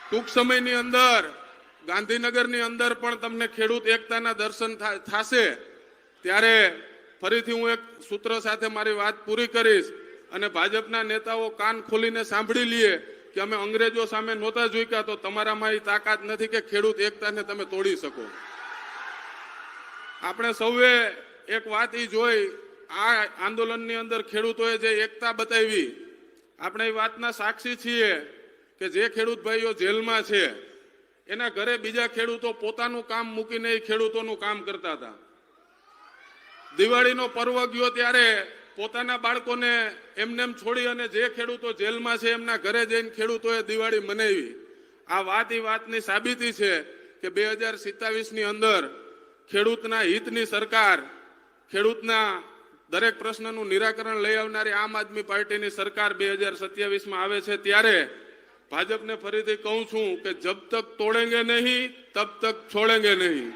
ટૂંક સમયની અંદર ગાંધીનગરની અંદર પણ તમને ખેડૂત એકતાના દર્શન થશે। ત્યારે ફરીથી હું એક સૂત્ર સાથે મારી વાત પૂરી કરીશ અને ભાજપના નેતાઓ કાન ખોલીને સાંભળી લઈએ કે અમે અંગ્રેજો સામે નહોતા ઝૂક્યા તો તમારામાં એ તાકાત નથી કે ખેડૂત એકતાને તમે તોડી શકો। આપણે સૌએ એક વાત ઈ જોઈ, આ આંદોલનની અંદર ખેડૂતોએ જે એકતા બતાવી, આપણે એ વાતના સાક્ષી છીએ કે જે ખેડૂત ભાઈઓ જેલમાં છે એના ઘરે બીજા ખેડૂતો પોતાનું કામ મૂકીને એ ખેડૂતોનું કામ કરતા હતા। દિવાળીનો પર્વ ગયો ત્યારે પોતાના બાળકોને એમનેમ છોડી અને જે ખેડૂતો જેલમાં છે એમના ઘરે જઈને ખેડૂતોએ દિવાળી મનાવી। આ વાત એ વાતની સાબિતી છે કે 2027ની અંદર ખેડૂતના હિતની સરકાર, ખેડૂતના દરેક પ્રશ્નનું નિરાકરણ લઈ આવનારી આમ આદમી પાર્ટીની સરકાર 2027માં આવે છે। ત્યારે ભાજપને ફરીથી કહું છું કે જબ તક તોડેંગે નહીં તબ તક છોડેંગે નહીં।